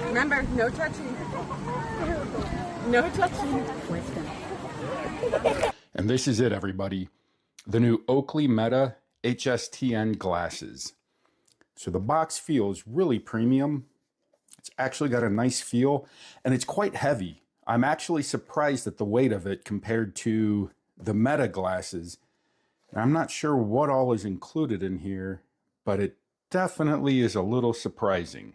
Remember, no touching. No touching. And this is it, everybody. The new Oakley Meta HSTN glasses. So the box feels really premium. It's actually got a nice feel, and it's quite heavy. I'm actually surprised at the weight of it compared to the Meta glasses. And I'm not sure what all is included in here, but it definitely is a little surprising.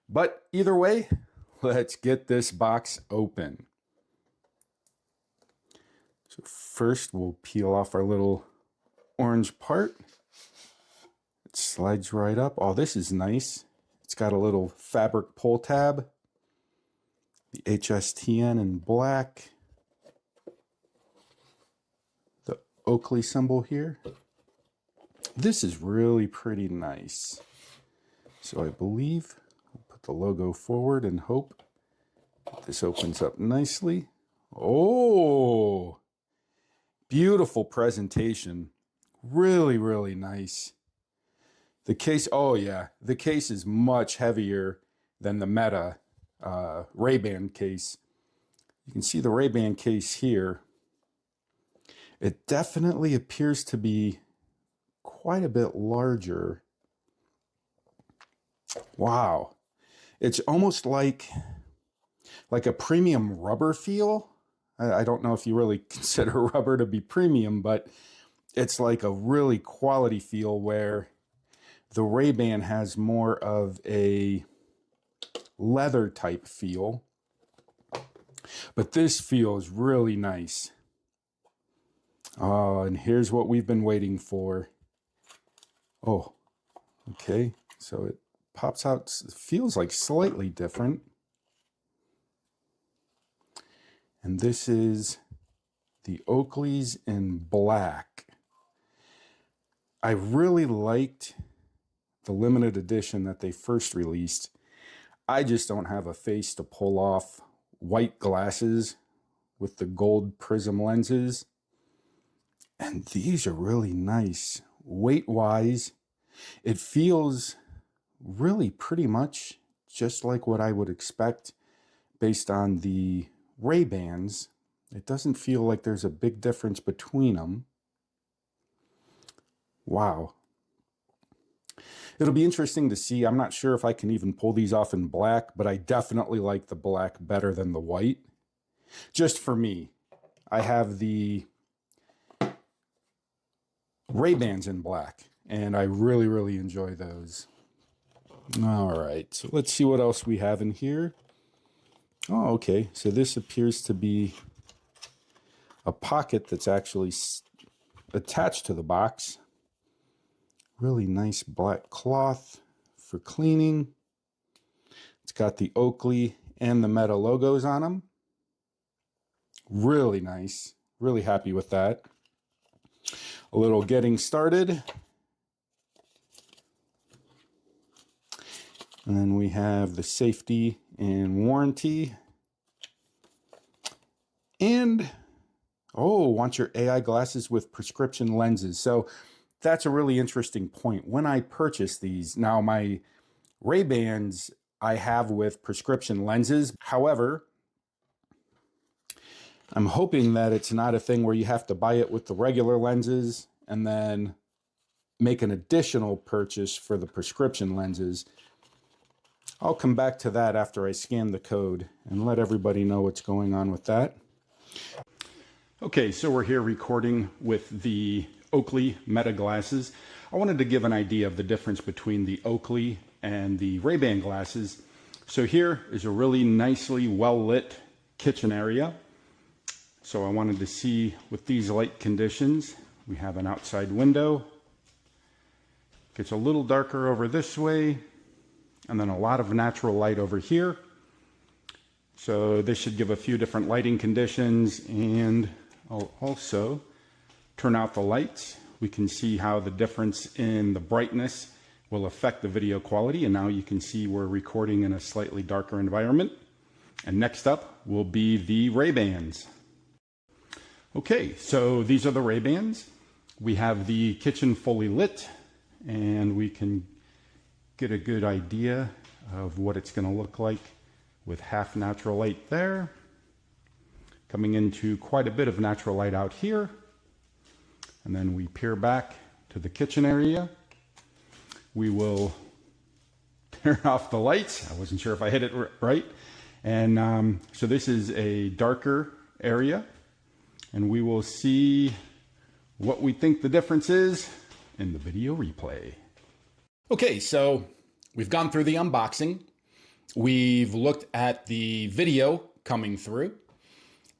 But either way, let's get this box open. So first we'll peel off our little orange part. It slides right up. Oh, this is nice. It's got a little fabric pull tab. The HSTN in black. The Oakley symbol here. This is really pretty nice. So I believe we'll put the logo forward and hope that this opens up nicely. Oh, beautiful presentation. Really, really nice. The case, oh yeah, the case is much heavier than the Meta Ray-Ban case. You can see the Ray-Ban case here. It definitely appears to be quite a bit larger. Wow. It's almost like a premium rubber feel. I don't know if you really consider rubber to be premium, but it's like a really quality feel where the Ray-Ban has more of a leather type feel. But this feels really nice. Oh, and here's what we've been waiting for. Oh, okay. So it pops out, it feels like slightly different. And this is the Oakley's in black. I really liked the limited edition that they first released. I just don't have a face to pull off white glasses with the gold prism lenses. And these are really nice. Weight-wise, it feels really pretty much just like what I would expect based on the Ray-Bans. It doesn't feel like there's a big difference between them. Wow. It'll be interesting to see. I'm not sure if I can even pull these off in black, but I definitely like the black better than the white. Just for me. I have the Ray-Bans in black, and I really, really enjoy those. All right, so let's see what else we have in here. Oh, okay. So this appears to be a pocket that's actually attached to the box. Really nice black cloth for cleaning. It's got the Oakley and the Meta logos on them. Really nice. Really happy with that. A little getting started. And then we have the safety and warranty. And, oh, want your AI glasses with prescription lenses. So that's a really interesting point. When I purchased these, now my Ray-Bans I have with prescription lenses. However, I'm hoping that it's not a thing where you have to buy it with the regular lenses and then make an additional purchase for the prescription lenses. I'll come back to that after I scan the code and let everybody know what's going on with that. Okay, so we're here recording with the Oakley Meta glasses. I wanted to give an idea of the difference between the Oakley and the Ray-Ban glasses. So here is a really nicely well-lit kitchen area. So I wanted to see with these light conditions, we have an outside window. Gets a little darker over this way, and then a lot of natural light over here. So this should give a few different lighting conditions, and I'll also turn out the lights. We can see how the difference in the brightness will affect the video quality, and now you can see we're recording in a slightly darker environment. And next up will be the Ray-Bans. Okay, so these are the Ray-Bans. We have the kitchen fully lit, and we can get a good idea of what it's going to look like with half natural light there. Coming into quite a bit of natural light out here. And then we peer back to the kitchen area. We will turn off the lights. I wasn't sure if I hit it right. And so this is a darker area. And we will see what we think the difference is in the video replay. Okay, so we've gone through the unboxing. We've looked at the video coming through.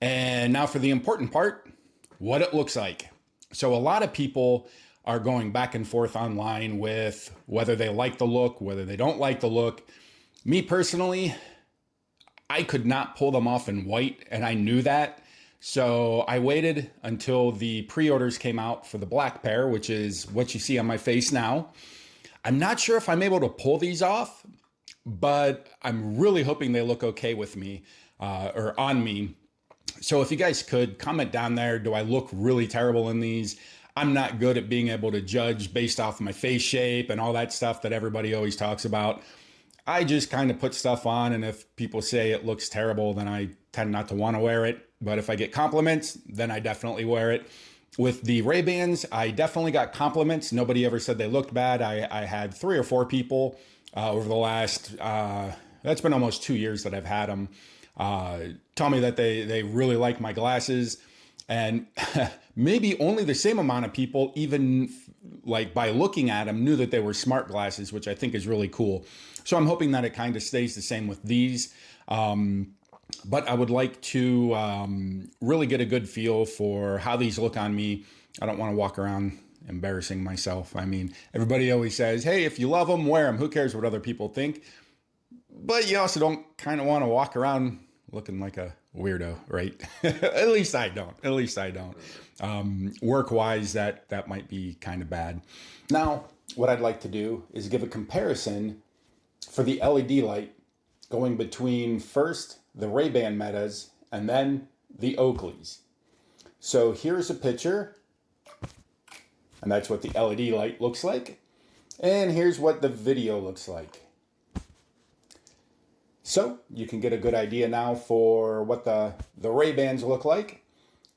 And now for the important part, what it looks like. So a lot of people are going back and forth online with whether they like the look, whether they don't like the look. Me personally, I could not pull them off in white, and I knew that. So I waited until the pre-orders came out for the black pair, which is what you see on my face now. I'm not sure if I'm able to pull these off, but I'm really hoping they look okay with me or on me. So if you guys could comment down there, do I look really terrible in these? I'm not good at being able to judge based off my face shape and all that stuff that everybody always talks about. I just kind of put stuff on, and if people say it looks terrible, then I tend not to want to wear it. But if I get compliments, then I definitely wear it. With the Ray-Bans, I definitely got compliments. Nobody ever said they looked bad. I had 3 or 4 people over the last, that's been almost 2 years that I've had them, tell me that they really like my glasses. And maybe only the same amount of people, even like by looking at them, knew that they were smart glasses, which I think is really cool. So I'm hoping that it kind of stays the same with these. But I would like to really get a good feel for how these look on me. I don't want to walk around embarrassing myself. I mean, everybody always says, hey, if you love them, wear them. Who cares what other people think? But you also don't kind of want to walk around looking like a weirdo, right? At least I don't. Work-wise, that might be kind of bad. Now, what I'd like to do is give a comparison for the LED light going between first the Ray-Ban Metas and then the Oakleys. So here's a picture, and that's what the LED light looks like. And here's what the video looks like. So you can get a good idea now for what the Ray-Bans look like.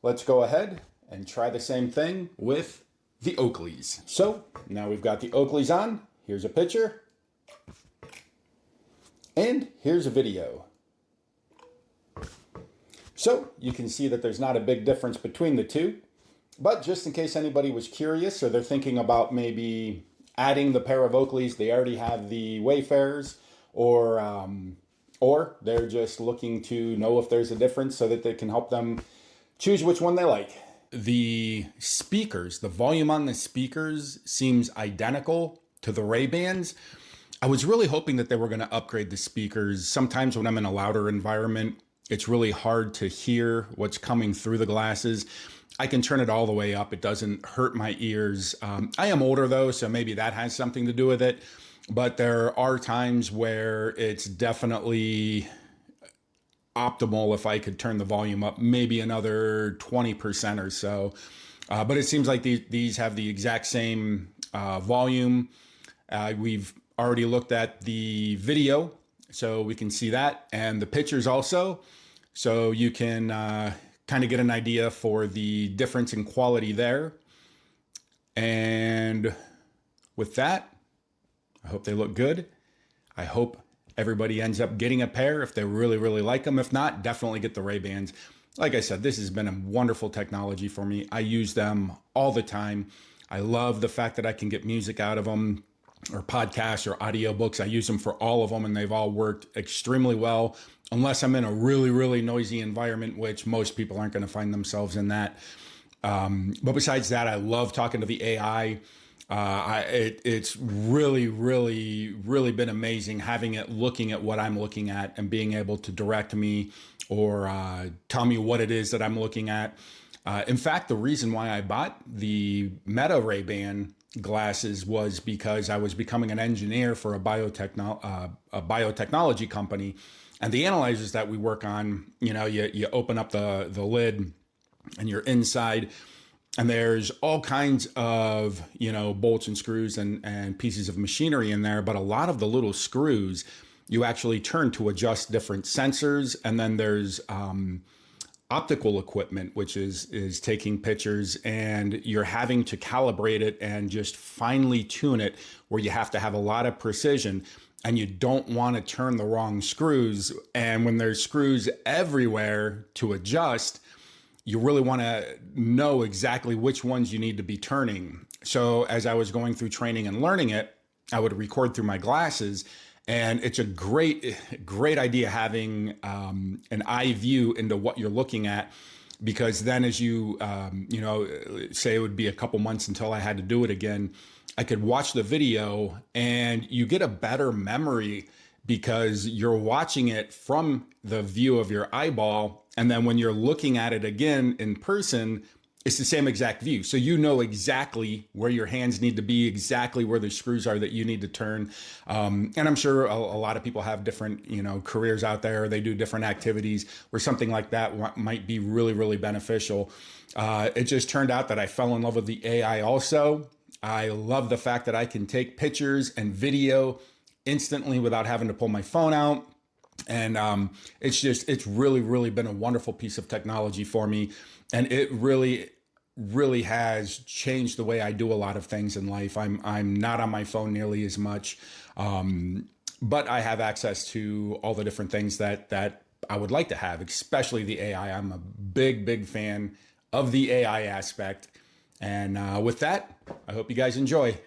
Let's go ahead and try the same thing with the Oakleys. So now we've got the Oakleys on. Here's a picture. And here's a video. So you can see that there's not a big difference between the two. But just in case anybody was curious or they're thinking about maybe adding the pair of Oakleys, they already have the Wayfarers, or they're just looking to know if there's a difference so that they can help them choose which one they like. The speakers, the volume on the speakers seems identical to the Ray-Bans. I was really hoping that they were going to upgrade the speakers. Sometimes when I'm in a louder environment, it's really hard to hear what's coming through the glasses. I can turn it all the way up. It doesn't hurt my ears. I am older though, so maybe that has something to do with it. But there are times where it's definitely optimal if I could turn the volume up maybe another 20% or so. But it seems like these have the exact same volume. We've already looked at the video, so we can see that, and the pictures also. So you can kind of get an idea for the difference in quality there. And with that, I hope they look good. I hope everybody ends up getting a pair if they really, really like them. If not, definitely get the Ray-Bans. Like I said, this has been a wonderful technology for me. I use them all the time. I love the fact that I can get music out of them, or podcasts or audiobooks. I use them for all of them, and they've all worked extremely well, unless I'm in a really, really noisy environment, which most people aren't going to find themselves in that. But besides that, I love talking to the AI. It's really, really, really been amazing having it looking at what I'm looking at and being able to direct me or tell me what it is that I'm looking at. In fact, the reason why I bought the Meta Ray-Ban glasses was because I was becoming an engineer for a biotechnology company, and the analyzers that we work on, you open up the lid and you're inside, and there's all kinds of, bolts and screws and pieces of machinery in there. But a lot of the little screws you actually turn to adjust different sensors. And then there's optical equipment, which is taking pictures, and you're having to calibrate it and just finely tune it, where you have to have a lot of precision, and you don't want to turn the wrong screws. And when there's screws everywhere to adjust, you really want to know exactly which ones you need to be turning. So as I was going through training and learning it, I would record through my glasses. And it's a great idea having an eye view into what you're looking at, because then as you, say it would be a couple months until I had to do it again, I could watch the video and you get a better memory because you're watching it from the view of your eyeball. And then when you're looking at it again in person, it's the same exact view. So you know exactly where your hands need to be, exactly where the screws are that you need to turn. And I'm sure a lot of people have different, careers out there. They do different activities where something like that might be really, really beneficial. It just turned out that I fell in love with the AI also. I love the fact that I can take pictures and video instantly without having to pull my phone out. And it's really, really been a wonderful piece of technology for me. And it really, really has changed the way I do a lot of things in life. I'm not on my phone nearly as much, but I have access to all the different things that I would like to have, especially the AI. I'm a big, big fan of the AI aspect. And with that, I hope you guys enjoy.